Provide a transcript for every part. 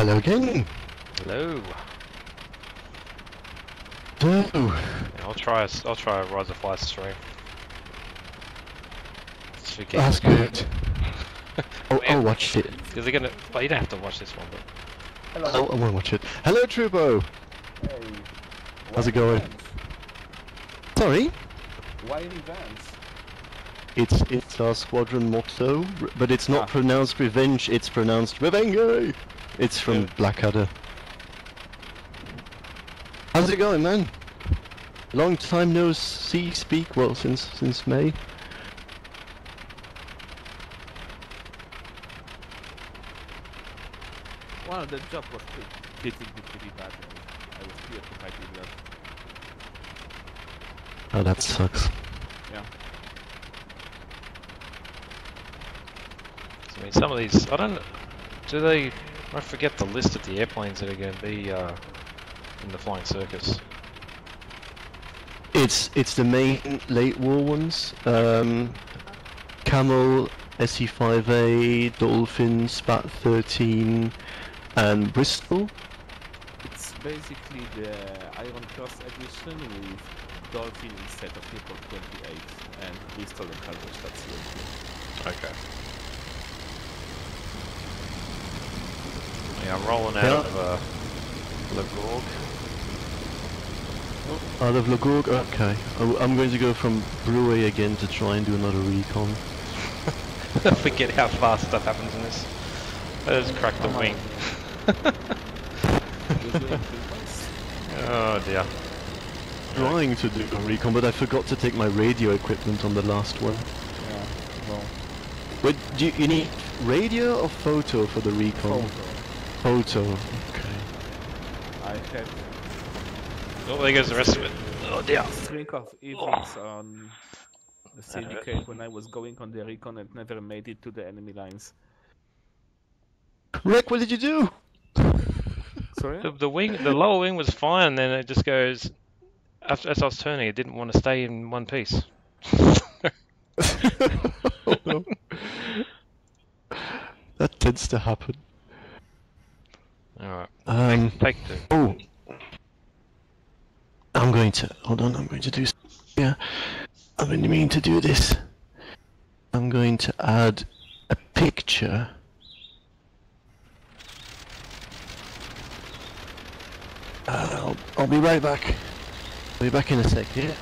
Hello again. Hello. So, Yeah, I'll try a Rise of Fly stream. that's good. I'll watch it. Because they're gonna. Well, you don't have to watch this one, but. Hello. I won't watch it. Hello, Trubo. Hey. How's it going? Sorry. Why revenge? It's our squadron motto, but it's not pronounced revenge. It's pronounced revenge. It's from Blackadder. How's it going, man? Long time no see, speak. Well, since May. Well, the job was pretty bad. I was preoccupied with that. Oh, that sucks. Yeah. I mean, some of these. I don't. Do they? I forget the list of the airplanes that are going to be in the flying circus. It's the main late war ones. Camel, SE5A, Dolphin, Spat 13, and Bristol. It's basically the Iron Cross edition with Dolphin instead of Newport 28 and Bristol and Halberstadt CLT. Okay. Yeah, I'm rolling out of Le Bourg. Out of Le Bourg? Okay. I'm going to go from Bruay again to try and do another recon. Forget how fast stuff happens in this. I just cracked the wing. Oh dear. Trying to do a recon, but I forgot to take my radio equipment on the last one. Yeah, well. Wait, you need radio or photo for the recon? Photo. Okay. I had Oh, there goes the rest of it. Oh dear. a string of evenings on the syndicate when I was going on the recon and never made it to the enemy lines. Rick, what did you do? Sorry? The wing, the lower wing was fine, and then it just goes. As I was turning, it didn't want to stay in one piece. Oh, no. That tends to happen. Alright. Take two. Oh. I'm going to do yeah. I've been meaning to do this. I'm going to add a picture. I'll be right back. I'll be back in a sec, yeah?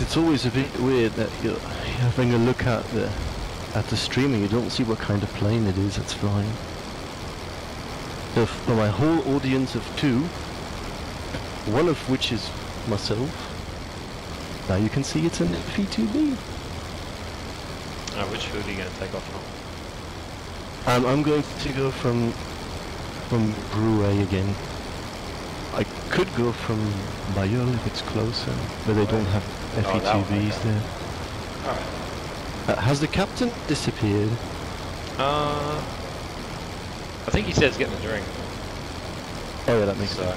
It's always a bit weird that you're having a look at the stream and you don't see what kind of plane it is that's flying. So for my whole audience of two, one of which is myself, now you can see it's an V2B. Which hood are you going to take off from? I'm going to go from Bruay again. I could go from Bayeul if it's closer, but they don't have FE2Bs there. Alright. Has the captain disappeared? I think he said he's getting a drink. Oh yeah, that makes sense.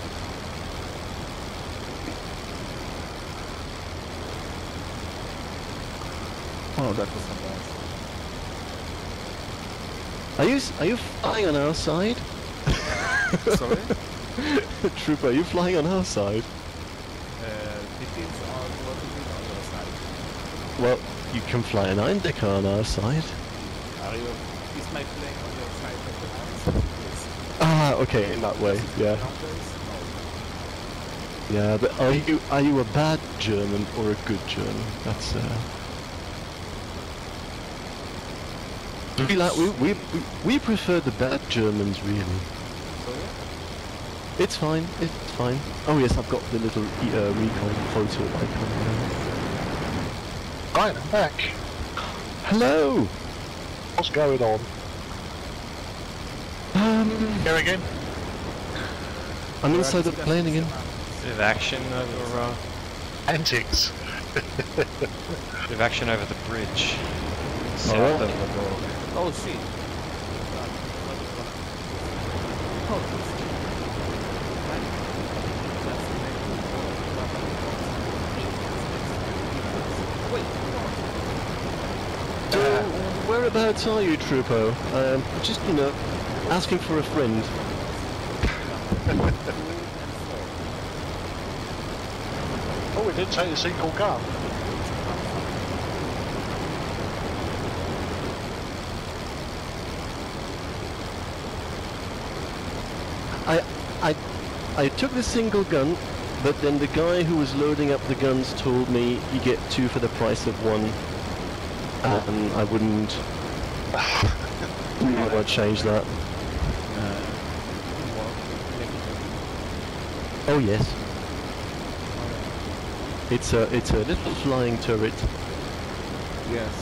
Oh, that was Are you flying on our side? Sorry? Trooper, are you flying on our side? Depends on what you mean on your side. Well, you can fly an Eindecker on our side. Is my plane on your side of the lines? Yes. Ah, okay, in that way, yeah. No. Yeah, but are you a bad German or a good German? That's We prefer the bad Germans, really. So yeah. It's fine. It's fine. Oh yes, I've got the little recon photo icon. Right, I'm back. Hello. What's going on? Here again? I'm inside the plane again. Bit of action over. Antics. Bit of action over the bridge. South Alright. of the door. Oh shit. So, whereabouts are you, Trupo? Just, you know, asking for a friend. Oh, we did take a single gun. I took the single gun, but then the guy who was loading up the guns told me you get 2 for the price of 1. And I wouldn't want to change that. Oh yes. It's a little flying turret. Yes.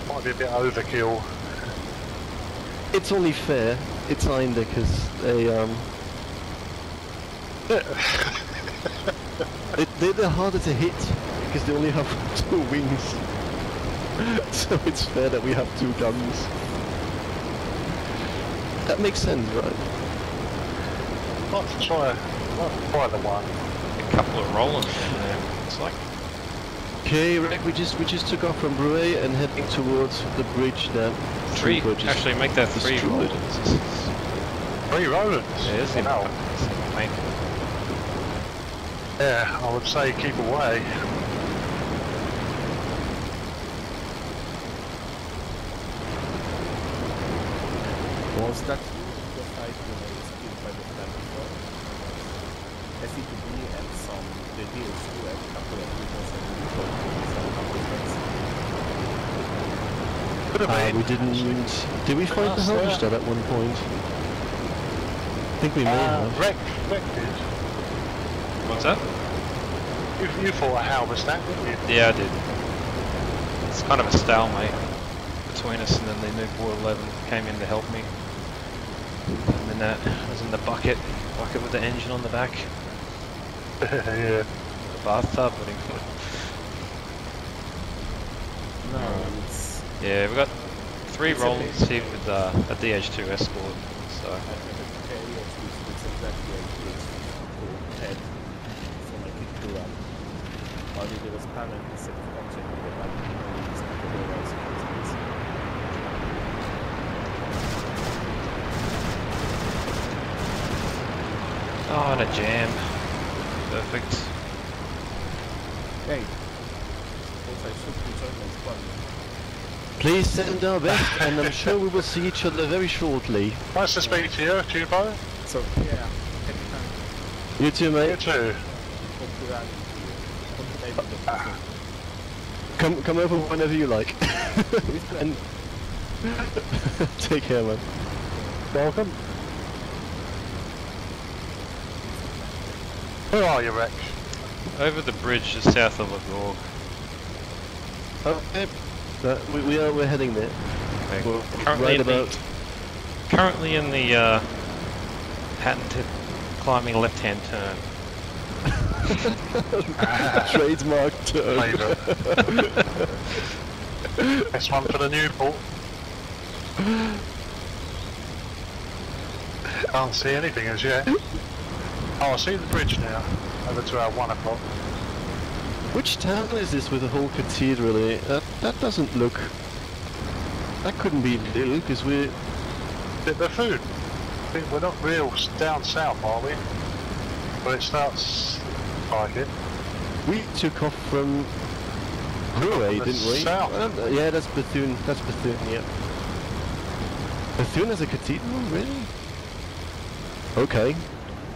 Might be a bit overkill. It's only fair. It's kinda because they're harder to hit because they only have 2 wings. So it's fair that we have 2 guns. That makes sense, right? Might try the one. A couple of Rollins in there. It's like Okay, Rick, we just took off from Bruay and heading towards the bridge that 3. Trupo just Actually, make that 3 destroyed. Rollins. 3 Rollins. Yeah, it's in Wow. the main. Yeah, I would say keep away. Was that you in the fight when I was killed by the flag before? SCTV and some the deals too, and a couple of people said we told some compliments. Could have been. We didn't... Did we fight the Halberstadt at one point? I think we may have. Wreck did. What's that? You fought a Halberstadt, didn't you? Yeah, I did. It's kind of a stalemate between us, and then the new War 11 came in to help me. And then that was in the bucket with the engine on the back. Yeah. The bathtub, what do you call it? No, it's... Yeah, we've got 3 It's Rollins here with a DH2 escort, so... It's exactly like this. Head. So like it to run. Only there was panel instead of object with the back. Oh, and a jam. Perfect. Hey. Suppose I should rejoin my squad. Please send our best, and I'm sure we will see each other very shortly. Nice to speak to you, Tubo. So, yeah. Anytime. You too, You mate. too. Hope to run into you. Come over whenever you like. And take care, man. Welcome. Where are you, Rex? Over the bridge just south of Lagorg. Okay. We're heading there. Okay. We're Currently right in the- about. Currently in the patented climbing left-hand turn. Trademark turn. Favourite. Best one for the Newport. Can't see anything as yet. Oh, I see the bridge now. Over to our 1 o'clock. Which town is this with the whole cathedral in it? That doesn't look... That couldn't be Lille, because we're... Bit of food. We're not real down south, are we? But it starts like it. We took off from Bruay, the didn't we? south. Yeah, that's Bethune. That's Bethune, yeah. Bethune has a cathedral, really? Okay.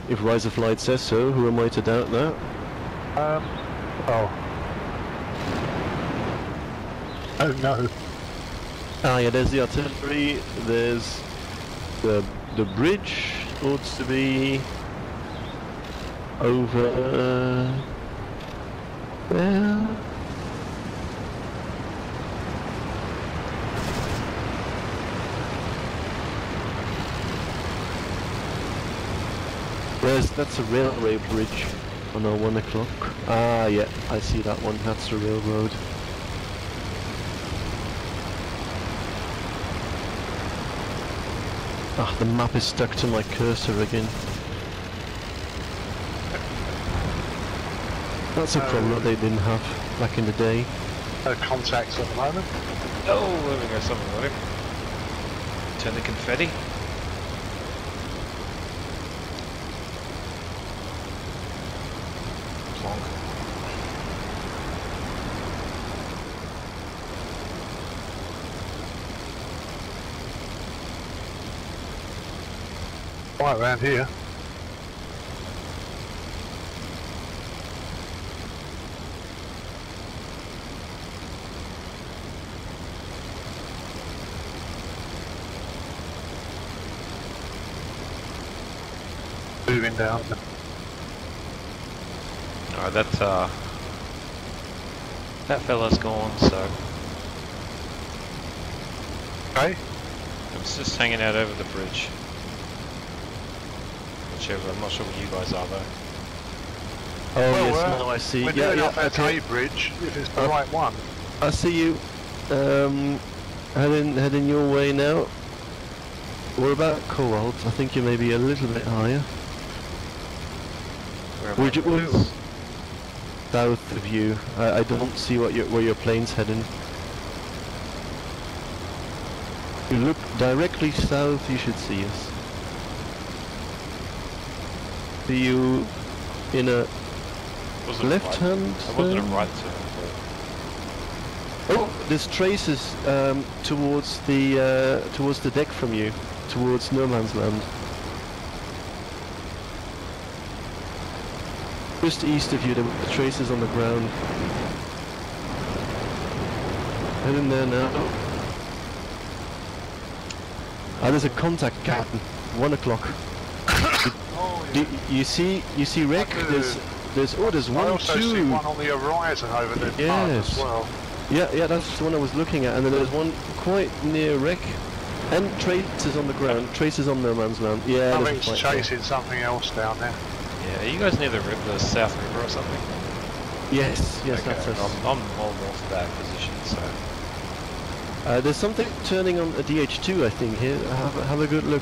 If Rise of Light says so, who am I to doubt that? Oh. Oh no. Ah, yeah, there's the artillery, there's the bridge, ought to be over there. That's a railway bridge on our 1 o'clock. Ah, yeah, I see that one, that's the railroad. Ah, the map is stuck to my cursor again. That's a problem that they didn't have back in the day. No contacts at the moment. Oh, there we go, someone got him. Turn the confetti. Plonk. Right around here. Moving down. Alright, that fella's gone, so Okay. it's just hanging out over the bridge. Whichever, I'm not sure what you guys are though. Oh Well, yes, now I see. We're Yeah, doing yeah, off that okay. A bridge, if it's the right one. I see you. Heading your way now. We're about Cobalt. I think you may be a little bit higher. Where Would you south of you? I don't see where your plane's heading. You look directly south. You should see us. See you in a was it left right? hand. It wasn't a right turn. Oh, there's traces towards the deck from you, towards no man's land. Just east of you, there were traces on the ground. Head in there now. Ah, there's a contact, Captain. 1 o'clock. You see Rick? There's I one, also see two. one on the horizon over there Yes. as well. Yeah, that's the one I was looking at, and then there's one quite near Rick, and traces on the ground, traces on no man's land. Yeah, there's a Something's fight chasing something else down there. Yeah, are you guys near the South River or something? there. Yes, Okay, that's us. I'm more north of that position, so... There's something turning on a DH2, I think. Here, have a good look.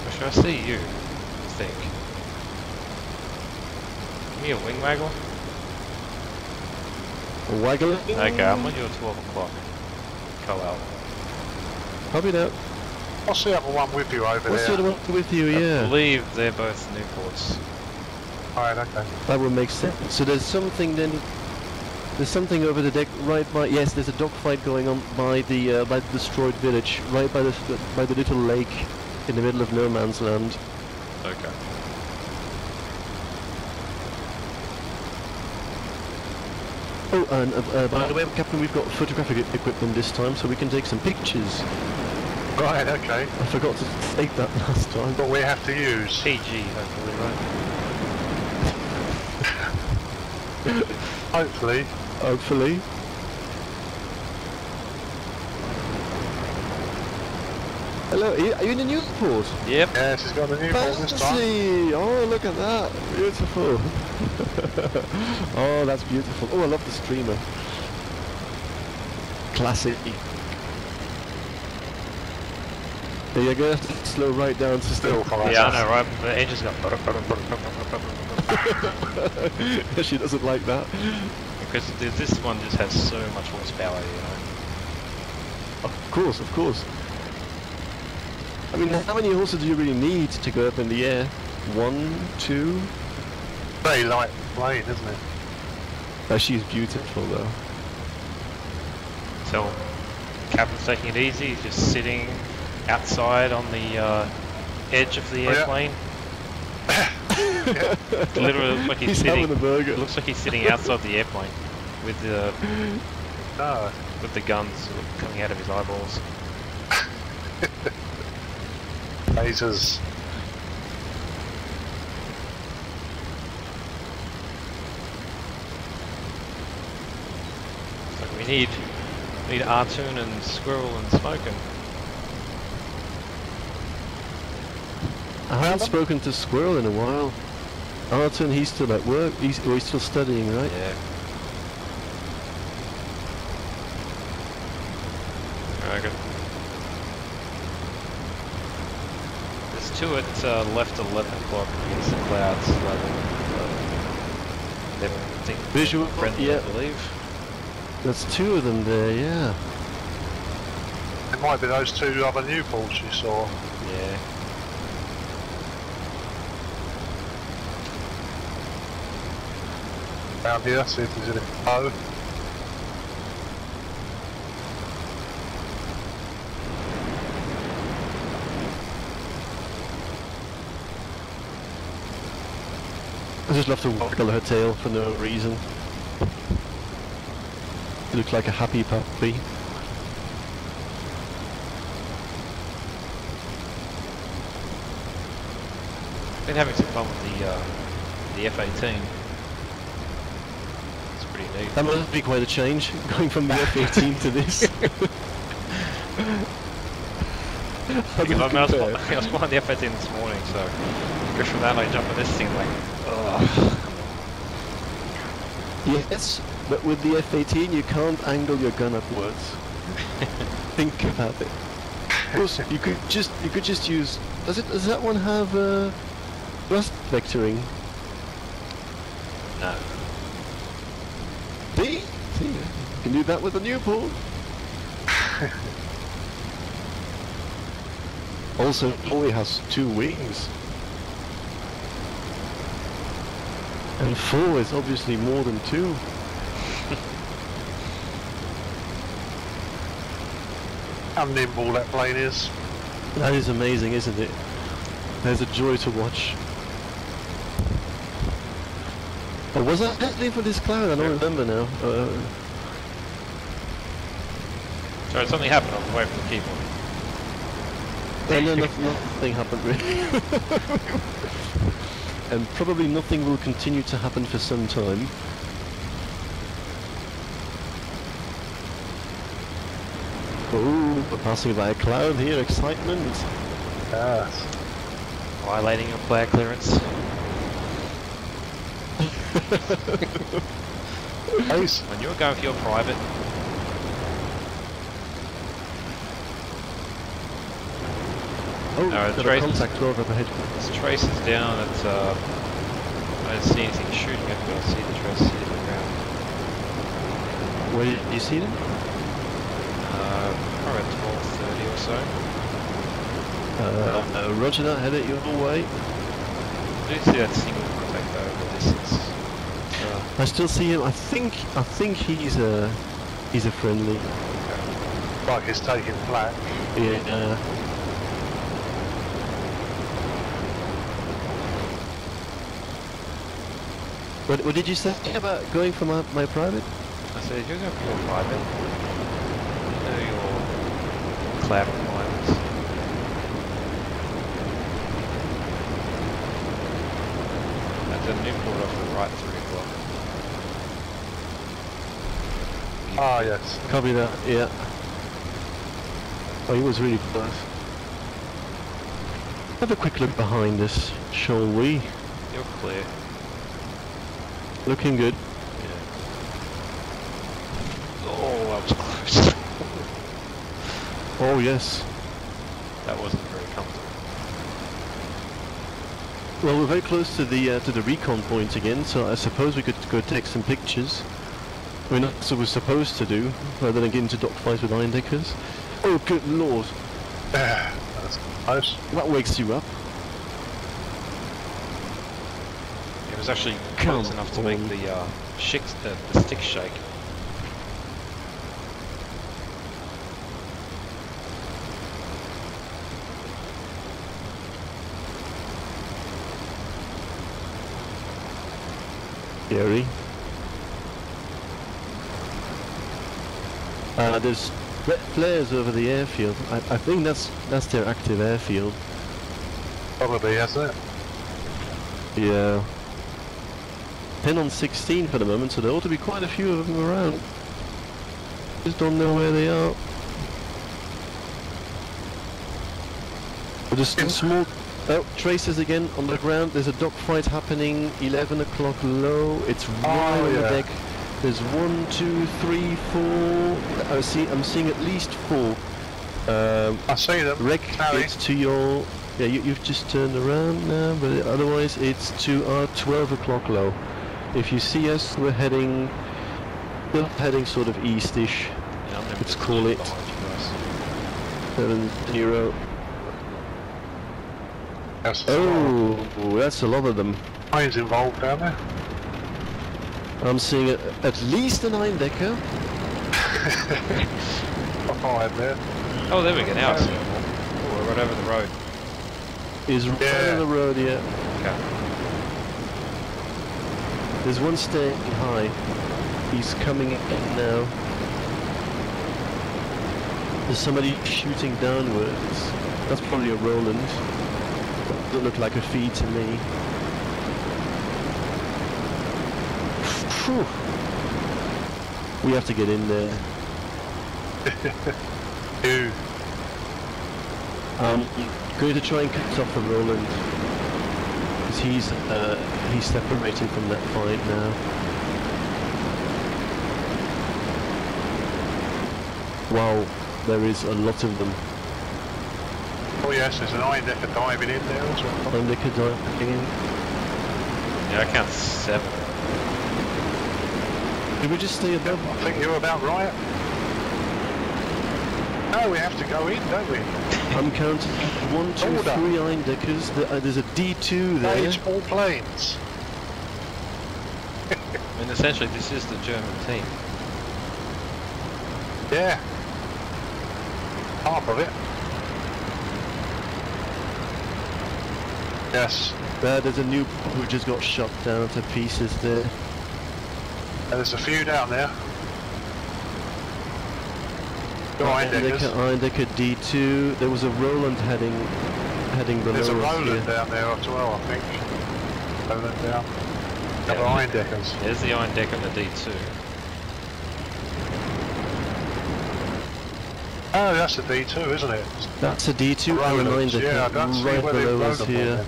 Where should I see you? I think. Give me a wing waggle. Waggle. Okay, I'm on your 12 o'clock. Go out. Copy that. What's the other one with you over What's the there? other one with you? I Yeah, believe they're both Newports. Alright, okay. that would make sense. So there's something then. There's something over the deck right by. Yes, there's a dogfight going on by the destroyed village, right by the little lake in the middle of no man's land. Okay. Oh, and by the way, Captain, we've got photographic equipment this time, so we can take some pictures. Right, okay. I forgot to take that last time. What we have to use. PG, hopefully, right? Hopefully. Hopefully. Hello, are you in the Newport? Yep. Yeah, she's got a new ball this time. Fancy! Oh, look at that! Beautiful! Oh, that's beautiful. Oh, I love the streamer. Classic. There you go, slow right down to Still for Yeah, I know, right? The engine's got... She doesn't like that. Because this one just has so much horsepower, you know. Of course, of course. I mean, how many horses do you really need to go up in the air? 1, 2? Very light plane, isn't it? Oh, she's beautiful though. So, Captain's taking it easy, he's just sitting outside on the edge of the Oh, yeah. airplane. It literally looks like he's He's having sitting. a burger. It looks like he's sitting outside the airplane with the No. with the guns sort of coming out of his eyeballs. Lasers. So we need Artoon and Squirrel and Smokin'. I haven't spoken to Squirrel in a while. Arton, he's still at work. He's still studying, right? Yeah. Very good. There's two at left 11 o'clock against the clouds level. They think Visual, friendly, yeah. I believe. There's two of them there, yeah. It might be those two other new ports you saw. Yeah. Down here, see if there's any. Oh. I just love to waggle her tail for no reason. It looks like a happy puppy. Been having some fun with the F-18. It's pretty neat. That must be quite a change, going from the F-18 to this. How does it I was compare? flying the F-18 this morning, so go from that, I jump on this thing like, ugh. Yes, but with the F-18 you can't angle your gun upwards. Think about it. Of course, you could just use. Does that one have thrust vectoring? No. See, you can do that with the new port. Also, it only has 2 wings. And 4 is obviously more than 2. How nimble that plane is. That is amazing, isn't it? There's a joy to watch. Oh, was that actually for this cloud? I don't remember now. Sorry, something happened on the way from the keyboard. No, nothing happened really. And probably nothing will continue to happen for some time. Oh, we're passing by a cloud here, excitement. Yes. Violating your player clearance. Nice. When you're going for your private, Oh, No, got a trace- contact 12 up ahead. this trace is down at, I don't see anything shooting at me, I see the trace hitting the ground. Where did you see them? Probably at 12:30 or so. Roger that, head it your way. I do see that single contact though in the distance. I still see him. I think he's a friendly. Like it's taking flat. Yeah. What did you say about going for my private? I said, if you're going for your private, you know your cloud requirements. At the new port off the right 3 o'clock. Ah, yes. Copy that. Yeah. Oh, he was really close. Have a quick look behind us, shall we? You're clear. Looking good. Yeah. Oh, that was close. Oh yes. That wasn't very comfortable. Well, we're very close to the recon point again, so I suppose we could go take some pictures. I mean, that's what we're supposed to do, rather than get into dogfights with iron deckers. Oh, good lord! That's close. That wakes you up. It was actually Come close enough to make on. the stick shake. Scary. There's red flares over the airfield. I think that's their active airfield. Probably, hasn't it? Yeah. 10 on 16 for the moment, so there ought to be quite a few of them around. Just don't know where they are. But there's some small tracers again on the ground. There's a dogfight happening. 11 o'clock low. It's right on the deck. There's 1, 2, 3, 4. I'm seeing at least 4. I see them. Rec, it's to your. Yeah, you've just turned around now, but otherwise it's to our 12 o'clock low. If you see us, we're heading sort of eastish. Yeah, let's call it 7-0. Oh, that's a lot of them. Planes involved down there. I'm seeing at least a 9-decker. Behind there. Oh, there we go. Now I see them all. Oh, we're right over the road. Is right on the road, yeah. Okay. There's one staying high. He's coming in now. There's somebody shooting downwards. That's probably a Roland. Doesn't look like a feed to me. Whew. We have to get in there. Going to try and cut off the Roland. Because he's separating from that fight now. Wow, there is a lot of them. Oh yes, there's an 9-decker diving in there as well. 9-decker diving in. Yeah, I count 7. Did we just stay above? I think you're about right. No, we have to go in, don't we? I'm counting 1, 2, 3 9-deckers. There's a D2 there. Hey, it's all planes. I mean, essentially, this is the German team. Yeah. Half of it. Yes. There's a new who just got shot down to pieces there. And there's a few down there. 9-decker D2. There was a Roland heading below. There's a Roland here. down there as well, I think. Roland down. Couple Yeah. 9-deckers. There's the Iron Deck and the D2. Oh, that's a D2, isn't it? That's a D2 and a Roland. 9-decker Yeah, I don't see right where they've below us loaded here. them.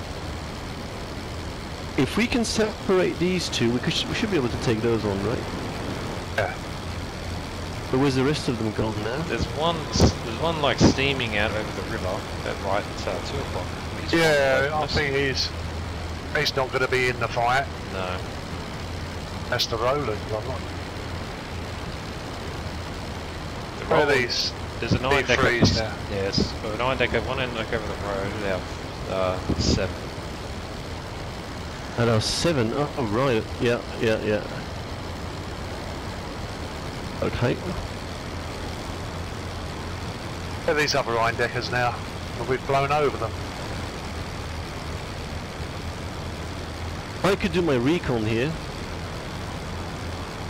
If we can separate these two, we should be able to take those on, right? Yeah. But where's the rest of them gone now? There's one like steaming out over the river at right 2 o'clock. He's Yeah, right I think he's not going to be in the fight. No. That's the Roland. I'm not. The Where are Roland- these? There's a 9-decker. B3s now. Yes, got a 9-decker, one in like over the road. We have 7. And our 7. Oh, right. Yeah. Okay. Where are these other 9-deckers now? Well, we've blown over them. I could do my recon here.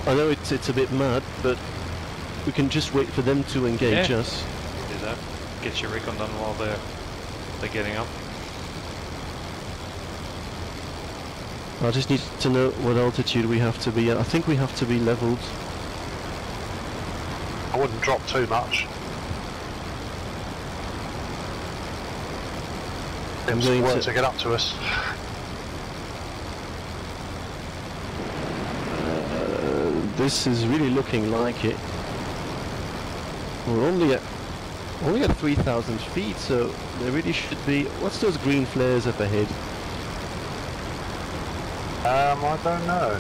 I know it's a bit mad, but we can just wait for them to engage us. Do that. Get your recon done while they're getting up. I just need to know what altitude we have to be at. I think we have to be leveled. I wouldn't drop too much. I'm It's going work to- to get up to us. This is really looking like it. We're only at 3,000 feet, so there really should be. What's those green flares up ahead? I don't know.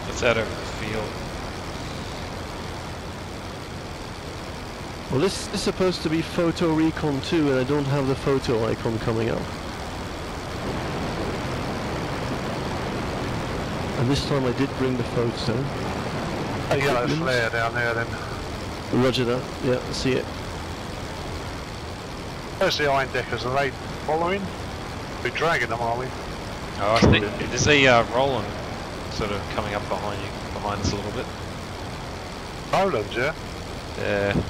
It's out over the field. Well, this is supposed to be photo recon too, and I don't have the photo icon coming up. And this time I did bring the photo. A yellow Equipment. flare down there then. Roger that. Yeah, I see it. There's the 9-deckers. Are they following? We're dragging them, are we? Oh, I think there's a Roland sort of coming up behind us a little bit. Roland, yeah? Yeah.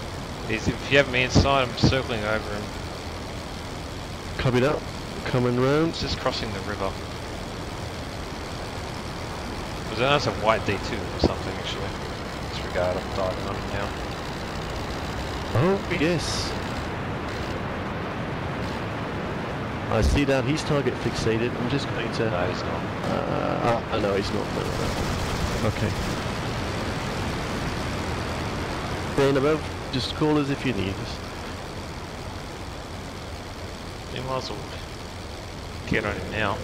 If you have me inside, I'm circling over him. Copied up. Coming round. It's just crossing the river. Was that a white D2 or something actually? Disregard, I'm diving on him now. Oh, yes. I see that he's target fixated. I'm just going to... No, he's not. no, he's not. No. Okay. Staying above, just call us if you need us. You might as well get on him now.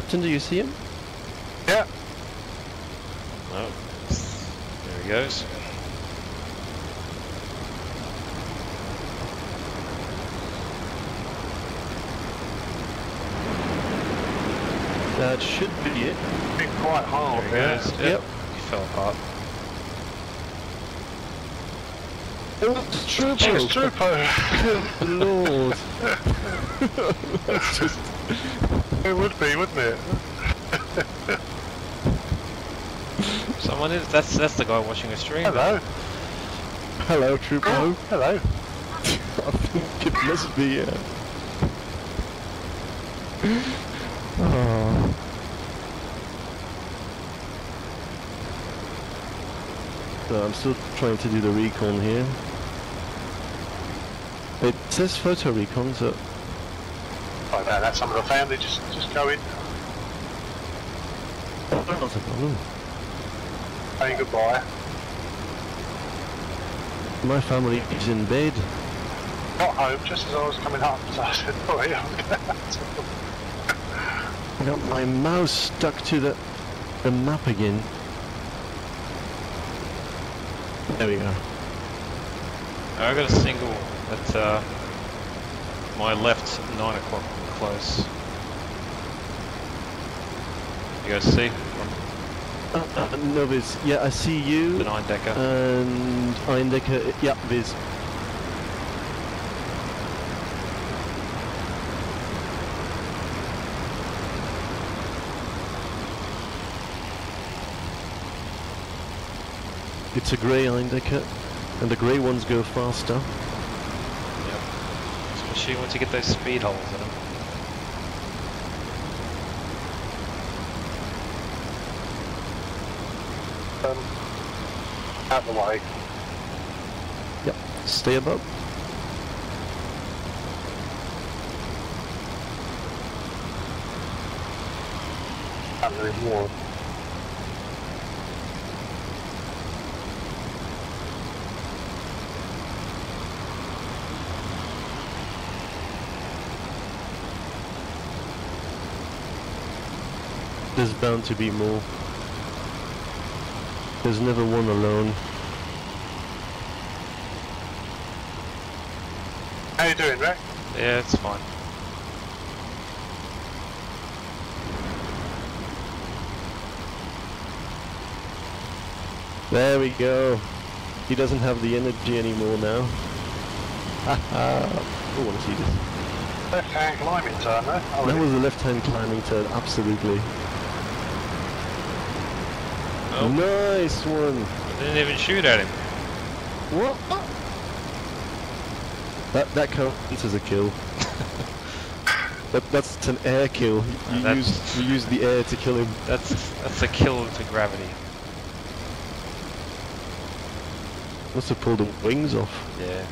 Captain, do you see him? Yeah. No. There he goes. That should be it. Been quite hard There he there. goes. Yep. He fell apart. Oh, it's Trooper! It's Trooper! Good lord! That's just... It would be, wouldn't it? Someone is. That's the guy watching a stream. Hello. Hello, Trooper. Oh, hello. I think it must be, Oh. So I'm still trying to do the recon here. It says photo recon, so... I know that's some of the family just go in, Not a problem. saying goodbye. My family is in bed. Got home just as I was coming up, so I said, oh yeah, I'm going to I got my mouse stuck to the map again. There we go. I got a single at my left 9 o'clock close. You guys see? No, Viz. Yeah, I see you. The 9 decker. And Eindecker. Yeah, Viz. It's a grey Eindecker, and the grey ones go faster. Yep. Especially once you get those speed holes in them. out the way. Yep, stay above. And there's more. There's bound to be more. There's never one alone. How you doing, Rick? Yeah, it's fine. There we go. He doesn't have the energy anymore now. Haha. I want to see this. Left-hand climbing turn there. Oh, That was a left-hand climbing turn, absolutely. Oh, Nice one. I didn't even shoot at him. What? That counts as a kill. That's an air kill. You use the air to kill him. That's a kill to gravity. Must have pulled the wings off. Yeah.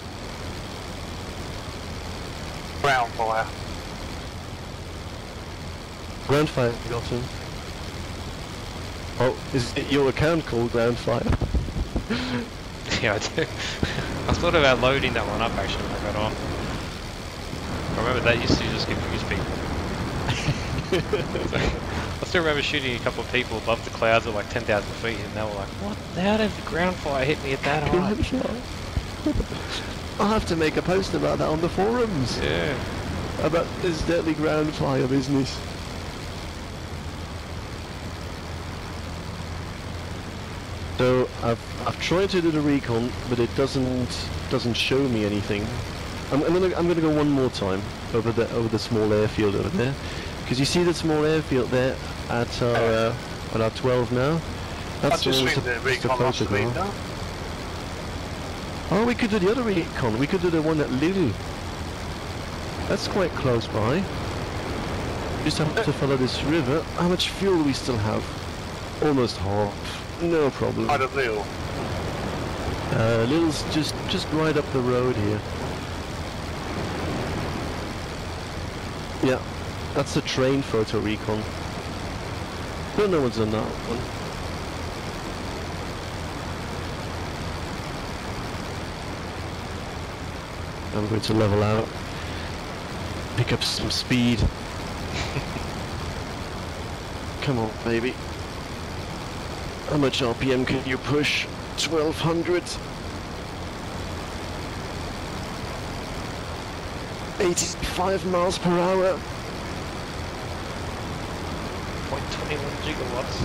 ground fire. Ground fire got him. Oh, is it your account called Ground Fire? Yeah, I do. I thought about loading that one up actually when I got on. I remember that used to just confuse people. I still remember shooting a couple of people above the clouds at like 10,000 feet and they were like, what? How did the ground fire hit me at that high? Ground fire. I'll have to make a post about that on the forums. Yeah. About this deadly ground fire business. So I've tried to do the recon, but it doesn't show me anything. I'm gonna go one more time over the small airfield over there, Because you see the small airfield there at our 12 now. I That's just the think the recon must have been done. Oh, we could do the other recon. We could do the one at Lille. That's quite close by. Just have to follow this river. How much fuel do we still have? Almost half. No problem. Out of Lille. Lille's just right up the road here. Yeah, that's the train photo recon. Don't know what's on that one. I'm going to level out. Pick up some speed. Come on, baby. How much RPM can you push? 1200. 85 miles per hour. 0.21 gigawatts.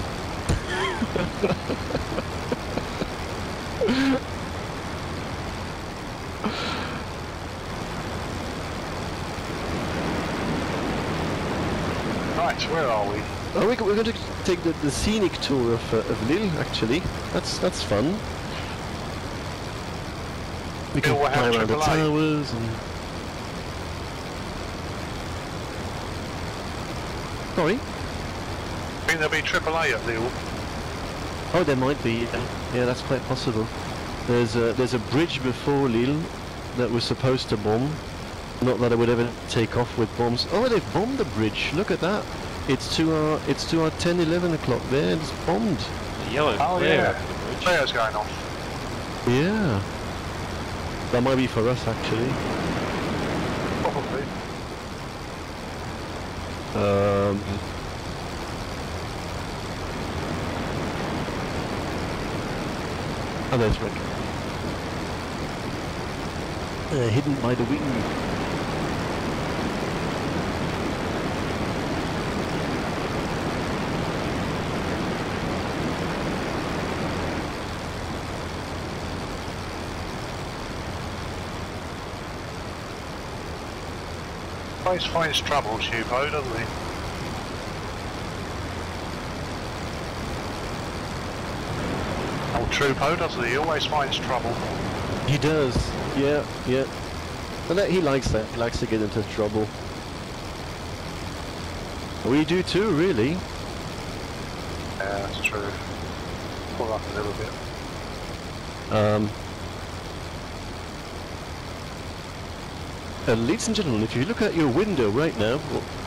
Right, where are we? Oh, we're going to take the scenic tour of Lille, actually. That's fun. We can Lille, climb around the AAA. towers and... Sorry? Think there'll be AAA at Lille. Oh, there might be. Yeah, that's quite possible. There's a bridge before Lille that was supposed to bomb. Not that I would ever take off with bombs. Oh, they've bombed the bridge. Look at that. It's to our 10, 11 o'clock there. It's bombed. The yellow flare over the bridge. Flare's going off. Yeah. That might be for us, actually. Probably. Oh, there's Rick. Hidden by the wing. Always finds trouble, Shubo, doesn't he? Old Trupo, doesn't he? He always finds trouble. He does. Yeah, yeah. And he likes that. He likes to get into trouble. We do too, really. Yeah, that's true. Pull up a little bit. Ladies and gentlemen, if you look out your window right now,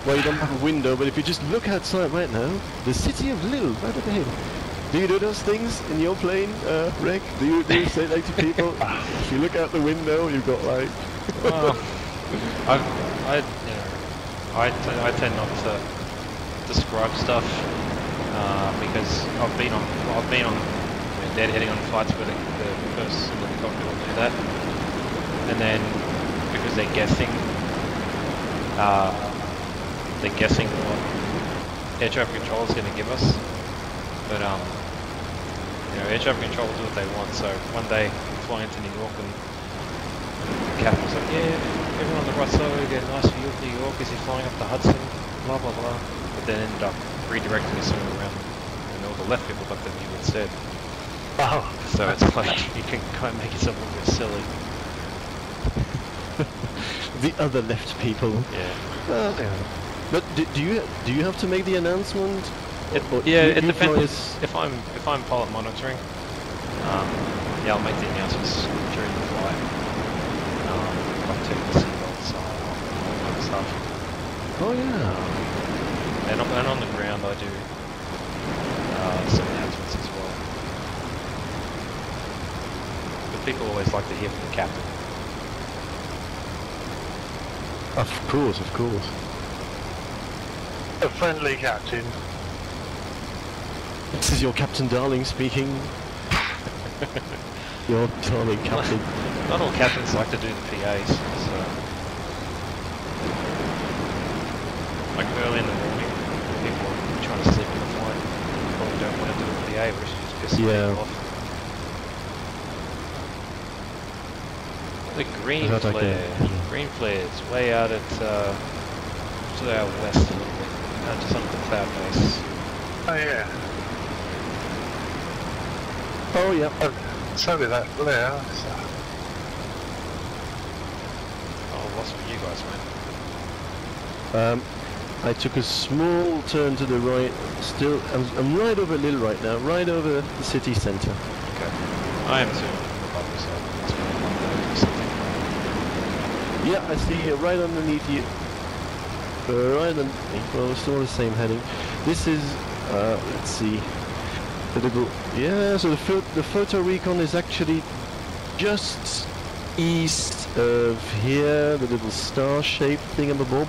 well, you don't have a window, but if you just look outside right now, the city of Lille, right up ahead. Do you do those things in your plane, Rick? Do you say like to people? If you look out the window, you've got like... Well, I tend not to describe stuff because I've been on deadheading on flights where the first in the cockpit will do that, and then because they're guessing what air traffic control is going to give us, but air traffic control will do what they want. So one day I'm flying to New York and the captain was like, yeah, everyone on the right side will get a nice view of New York as you're flying up the Hudson, blah blah blah. But then ended up redirecting us somewhere around, all the left people got the view instead. Oh. So it's like you can kind of make yourself look a bit silly. The other left people. Yeah. But do you have to make the announcement? It depends. If I'm pilot monitoring, I'll make the announcements during the flight. Like turning the seatbelts on, all that kind of stuff. Oh yeah. And on the ground I do some announcements as well. But people always like to hear from the captain. Of course, of course. A friendly captain. This is your Captain Darling speaking. Your darling captain. Not all captains like to do the PAs, so... Like early in the morning, people are trying to sleep in the flight. Probably don't want to do a PA, which is just piss people off. The green flare. Green flare is way out at to our west a little bit, just under the cloud base. Oh yeah. Oh yeah. It's only that there. Oh, what's for you guys, man? I took a small turn to the right. Still, I'm right over Lille right now, right over the city centre. Okay. I am too. Above, so it's going to be something. Yeah, I see you right underneath you. Right underneath. Well, we're still on the same heading. This is, let's see, the little. Yeah, so the photo recon is actually just east of here, the little star-shaped thingamabob.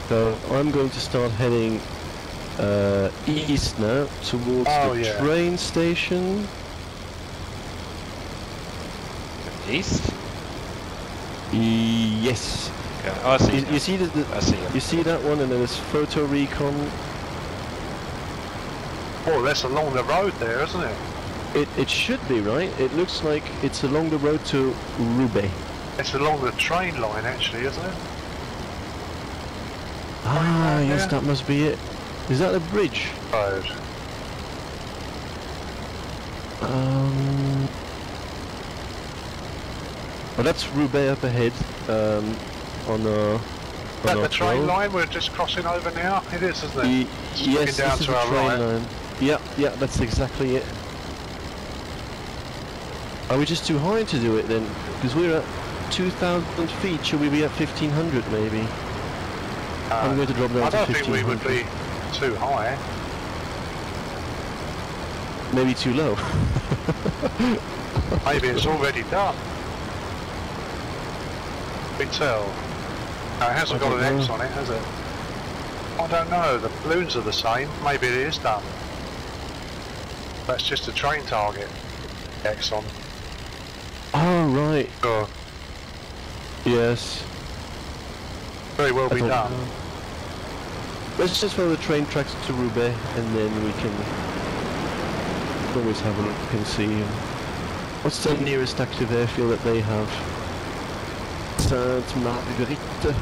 So I'm going to start heading east now towards the train station. East? Yes. Okay. Oh, I see. You see I see it. You see that one, and then there's photo recon. Oh, that's along the road there, isn't it? It should be, right? It looks like it's along the road to Roubaix. It's along the train line, actually, isn't it? Ah, yes, that must be it. Is that a bridge? Road. Well, that's Roubaix up ahead. On our the train line we're just crossing over now? It is, isn't it? Yes, down this is to the our train right. line. Yeah, that's exactly it. Are we just too high to do it then? Because we're at 2,000 feet. Should we be at 1,500 maybe? I'm going to drop down to 1,500. I don't think we would be too high. Maybe too low. Maybe it's already done. We tell. No, it hasn't got an X on it, has it? I don't know. The balloons are the same. Maybe it is done. That's just a train target. X on. Oh, right. Oh, Yes. very well be done. Let's just follow the train tracks to Roubaix, and then we can always have a look and see. What's the nearest active airfield that they have? Sainte Marguerite.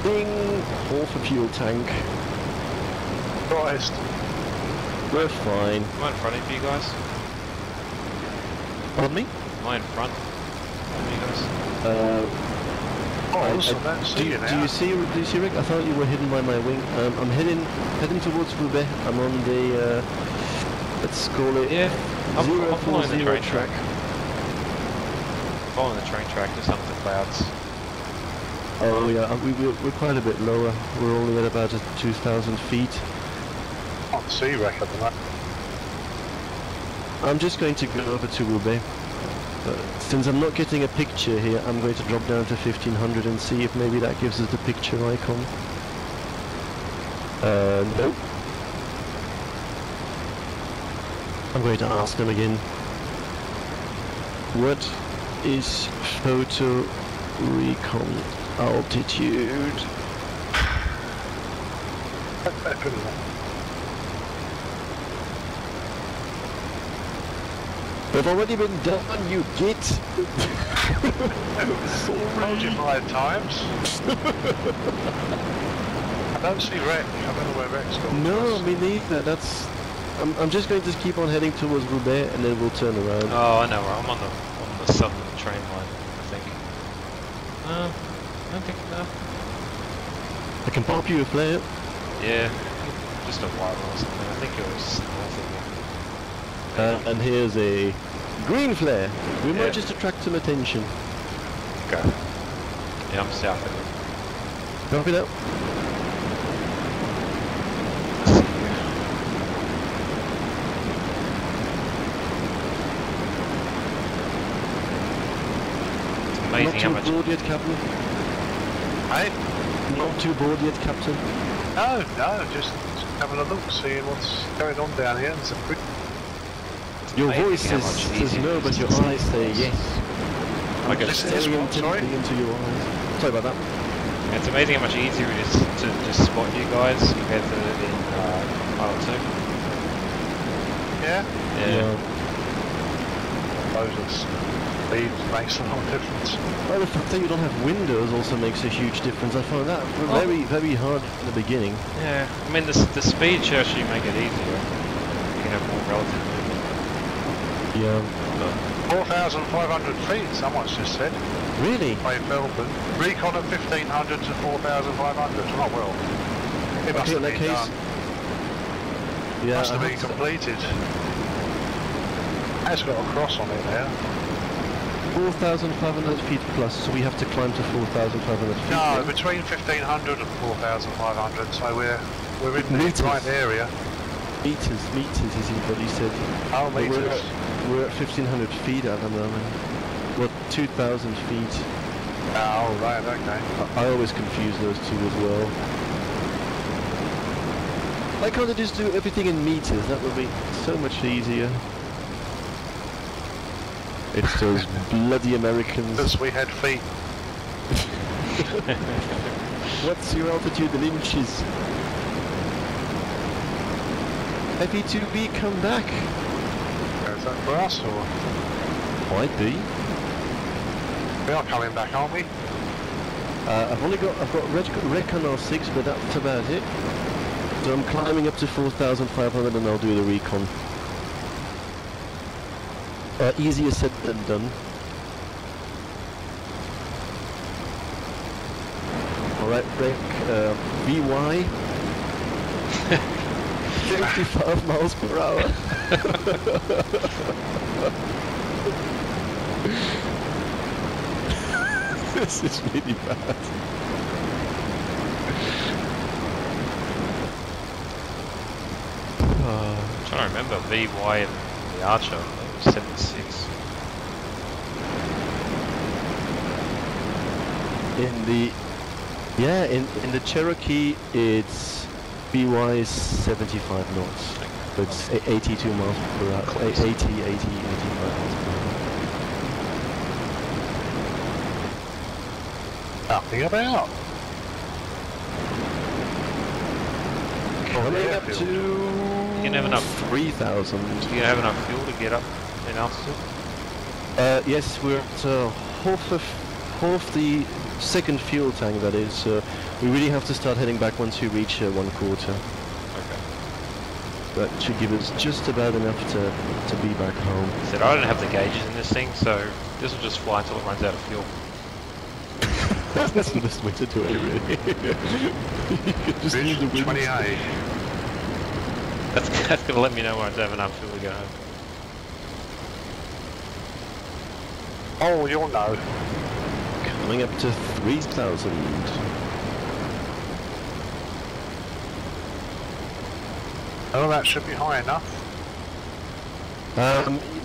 Ding! Half a fuel tank. Christ. We're fine. Am I in front of you guys? Pardon me? Am I in front of you guys? Awesome, do you see Rick? I thought you were hidden by my wing. I'm heading towards Roubaix. I'm on the let's call it I'm following the 040 train track. Following the train track just under the clouds. Oh yeah, we're quite a bit lower. We're only at about 2,000 feet. On sea wreck at the moment. I'm just going to go over to Roubaix. Since I'm not getting a picture here, I'm going to drop down to 1,500 and see if maybe that gives us the picture icon. Nope. I'm going to ask them again. What is photo recon altitude? They've already been done, you git! Told you 5 times. I don't see wreck. I don't know where wreck's gone. No, me neither. That's. I'm just going to keep on heading towards Roubaix and then we'll turn around. Oh, I know where I'm on the southern train line, I think. I don't think no. I can pop you a flare. Yeah, just a while or something. I think it was north of me. And here's a green flare. We might just attract some attention. Okay. Yeah, I'm south of it. Copy that. Amazing how Not much. too bored yet, Captain? Hey? Not too bored yet, Captain? No, just having a look, seeing what's going on down here. It's a pretty... Your Amazing voice how says much easier no, it but is your to see eyes say things. yes. I guess This is Staring what, sorry? intently into your eyes. Sorry about that. It's amazing how much easier it is to just spot you guys compared to in Pilot 2. Yeah? Yeah. Those are speed makes a lot of difference. Well, the fact that you don't have windows also makes a huge difference. I found that very, very hard in the beginning. Yeah, I mean the speed should actually make it easier. You can have more relative movement. Yeah. 4,500 feet, someone's just said. Really? By Melbourne. Recon at 1,500 to 4,500. Not well. It must Okay, have in that been case, done. yeah, Must have I been hope so. completed. It's got a cross on it now. 4,500 feet plus, so we have to climb to 4,500 feet. No, then? between 1,500 and 4,500. So we're in the Meters. right area. Meters is what he said. Oh, But meters. We're at 1,500 feet at the moment. What, 2,000 feet? Oh, right. Okay. I always confuse those two as well. Why can't I just do everything in meters? That would be so much easier. It's those bloody Americans. Because we had feet. What's your altitude in inches? FE2B, come back. Is that for us or? Might be. We are coming back, aren't we? I've got Recon R6, but that's about it. So I'm climbing up to 4,500 and I'll do the recon. Easier said than done. Alright, Rec, VY. 55 miles per hour. This is really bad. I'm trying to remember VY and the Archer. That was 76. In the Cherokee it's VY is 75 knots. But it's 82 miles per hour. 80, 85 miles per hour. Nothing about. Coming up to You can have enough. 3,000. Do you have enough fuel to get up in altitude? Yes, we're at half the second fuel tank, that is. So we really have to start heading back once we reach 1/4. Okay. That should give us just about enough to be back home. Said I don't have the gauges in this thing, so this will just fly until it runs out of fuel. That's the best way to do it, really. You just need the wind. 28. That's gonna let me know when I don't have enough fuel to go home. Oh, you'll know. Coming up to 3,000. Oh, that should be high enough.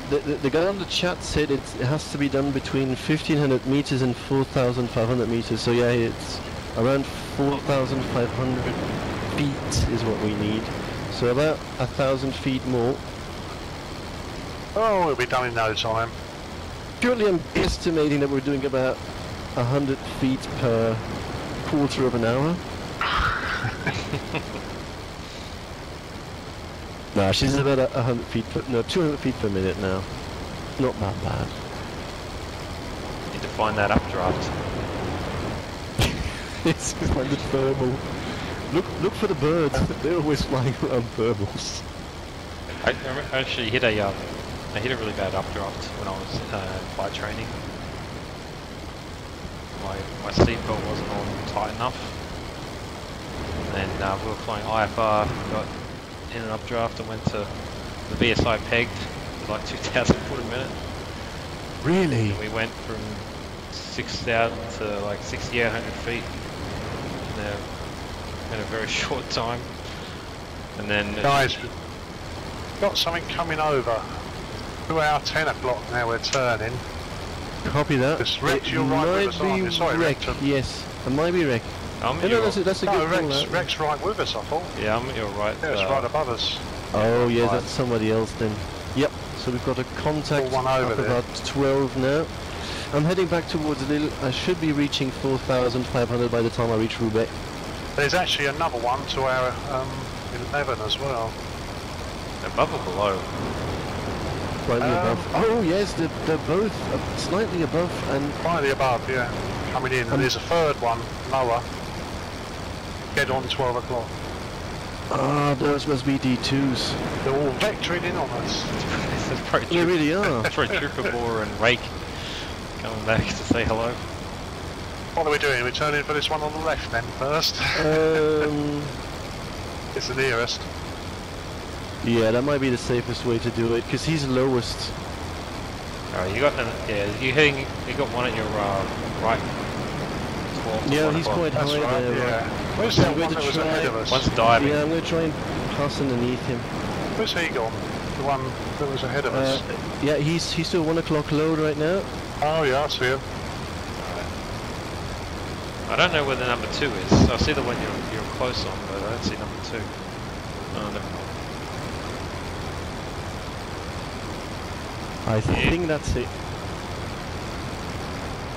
The guy on the chat said it has to be done between 1,500 meters and 4,500 meters. So yeah, it's around 4,500 feet is what we need. So about 1,000 feet more. Oh, it'll be done in no time. Purely I'm estimating that we're doing about 100 feet per quarter of an hour. Nah, she's about 100 feet per, no, 200 feet per minute now. Not that bad. Need to find that updraft. It's like the thermal. Look for the birds. They're always flying around thermals. I actually hit a really bad updraft when I was flight training. My seatbelt wasn't on tight enough, and we were flying IFR. Got in an updraft and went to the VSI pegged at like 2,000 foot a minute. Really? And we went from 6,000 to like 6,800 feet in a very short time. And then Guys, we've got something coming over. To our 10 o'clock now we're turning. Copy that. It's Rex, It you're right with might us, aren't you? be Sorry, Rex. Rex. Yes, it might be Rex. I'm No, your, that's a No, good call, Rex, that. Rex right with us, I thought. yeah, I'm your right. Yeah, it's right above us. Oh yeah, Right. that's somebody else then. Yep. So we've got a contact One over up there. about 12 now. I'm heading back towards Lille. I should be reaching 4,500 by the time I reach Roubaix. There's actually another one to our 11 as well. Above or below? Slightly above. Oh yes, they're both slightly above and... Slightly above, yeah. Coming in. And there's a third one, lower. Head on 12 o'clock. Ah, those must be D2s. They're all vectoring in on us. They really are. That's where Trooper Boar and Rake coming back to say hello. What are we doing? We're turning for this one on the left then first. It's the nearest. Yeah, that might be the safest way to do it, because he's lowest. Alright, you got you got one at your right. Yeah, he's quite high That's right, there. yeah. Where's So that I'm one going that to was ahead of us? One's diving. Yeah, I'm going to try and pass underneath him. Where's he gone? The one that was ahead of us? Yeah, he's still 1 o'clock load right now. Oh yeah, I see him. I don't know where the number 2 is. I see the one you're close on, but I don't see number 2. Oh, never mind. I think that's it.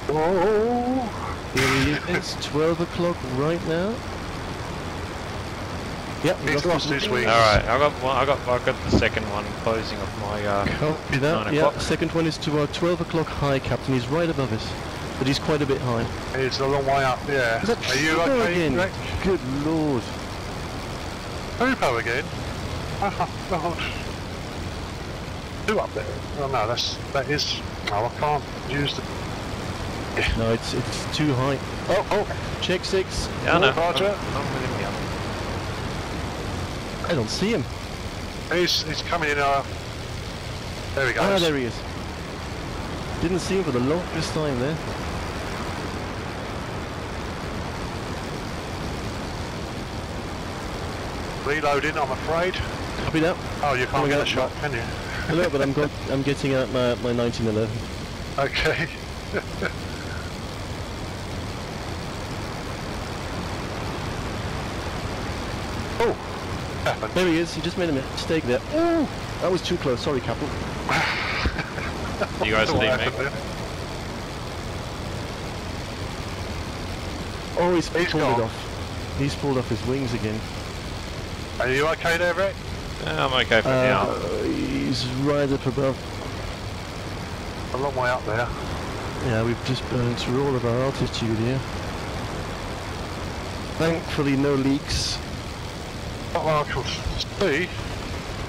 Oh! Here he is, 12 o'clock right now. Yep, He's lost his wings. Alright, I got the second one closing off my Copy that. 9 Yeah, o'clock. second one is to our 12 o'clock high, Captain. He's right above us, but he's quite a bit high. It's a long way up, yeah. Is that Are you Trooper okay, again? Greg? Good lord. Trooper again? Oh, God. 2 up there. Oh no, that is... Oh, I can't use the... No, it's too high. Oh, check 6. Yeah, I know. Roger. I'm with him, yeah. I don't see him. He's coming in our... There he goes. Ah, there he is. Didn't see him for the longest time there. Reloading, I'm afraid. Copy that. Oh, you can't Coming get a out, shot, can you? No, but I'm getting out my 1911. Okay. Oh, happened. There he is. He just made a mistake there. Ooh, that was too close. Sorry, Captain. You guys What leave happened me. there? Oh, he's He's pulled gone. it off. He's pulled off his wings again. Are you okay there, Rick? Yeah, I'm okay for now. He's right up above. A long way up there. Yeah, we've just burned through all of our altitude here. Thankfully, no leaks. Not that I can see.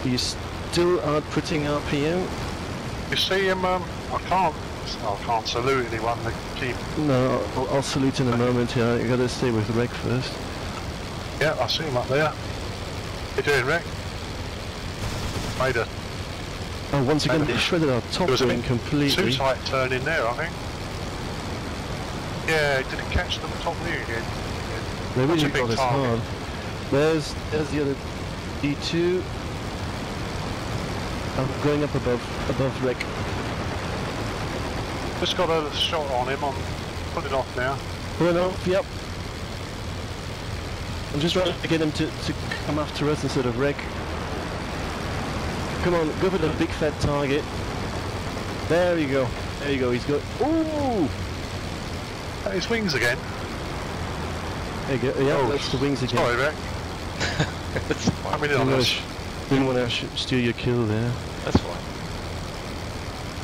He's still outputting RPM. You see him? I can't salute anyone. They keep. No, I'll salute in a moment here. You gotta stay with Rec first. Yeah, I see him up there. You doing, Rick? Made a Oh, once again, they shredded our top There was a wing bit completely. too tight turn in there, I think. Yeah, did it catch the top wing again? They Such a really big got us target. hard. There's the other D2. I'm going up above Rec. Just got a shot on him. I'm putting off now. Pulling off, yep. I'm just trying to get him to come after us instead of Rec. Come on, go for the big fat target. There you go. There you go. He's got. Ooh! His wings again. There you go. Yeah, Oh, that's the wings again. Sorry, Rick. It's fine. I'm in on this. Didn't want to steal your kill there. That's fine.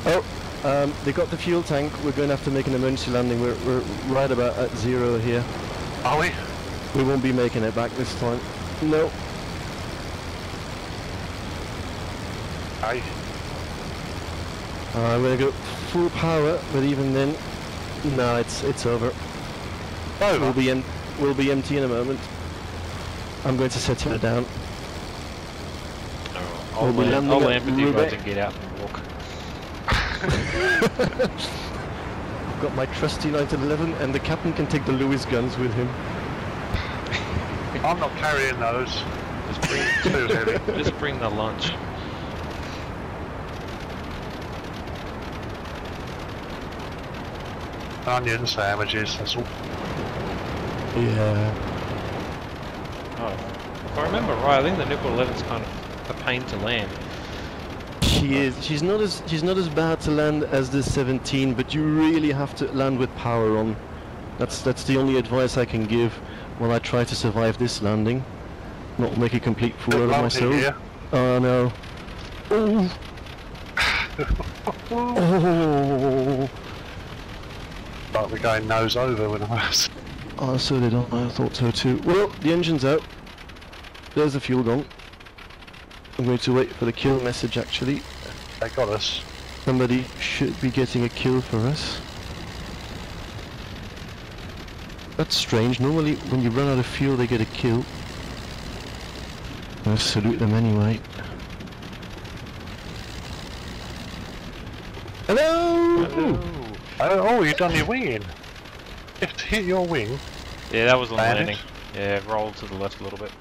Oh, they got the fuel tank. We're going to have to make an emergency landing. We're right about at 0 here. Are we? We won't be making it back this time. No. Hey. I'm going to go full power, but even then, no, it's over. Over. We'll be empty in a moment. I'm going to set her down. I'll We'll be land landing at with you guys Roubaix. and get out and walk. I've got my trusty 1911, and the captain can take the Lewis guns with him. I'm not carrying those. Just bring, Too heavy. just bring the lunch. Onion sandwiches. That's all. Yeah. Oh, if I remember right, I think the Nickel 11's kind of a pain to land. She is. She's not as bad to land as the 17, but you really have to land with power on. That's the only advice I can give while I try to survive this landing. Not make a complete fool out of myself. Here. Oh no. Oh. Oh. Like we're going nose over when I was. Oh, so did I. I thought so too. Well, the engine's out. There's the fuel gone. I'm going to wait for the kill message actually. They got us. Somebody should be getting a kill for us. That's strange. Normally when you run out of fuel they get a kill. I'll salute them anyway. Hello! Hello. Oh, you've done your winging. You have to hit your wing. Yeah, that was on Landed. landing. Yeah, roll to the left a little bit.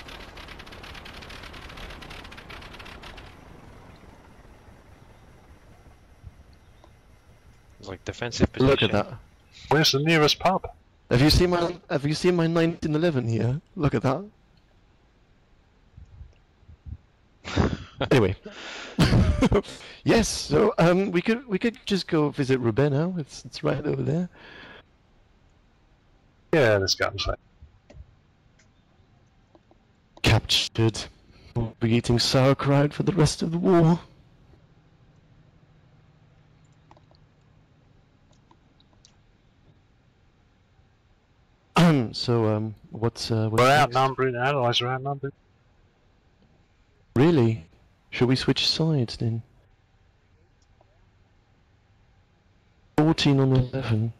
It's like defensive position. Look at that. Where's the nearest pub? Have you seen my 1911 here? Look at that. Anyway. Yes, so we could just go visit Roubaix now. It's right over there. Yeah, let's go and say. Captured. We'll be eating sauerkraut for the rest of the war. So what's We're next? outnumbered. Allies are outnumbered. Really? Should we switch sides then? 14 on 11.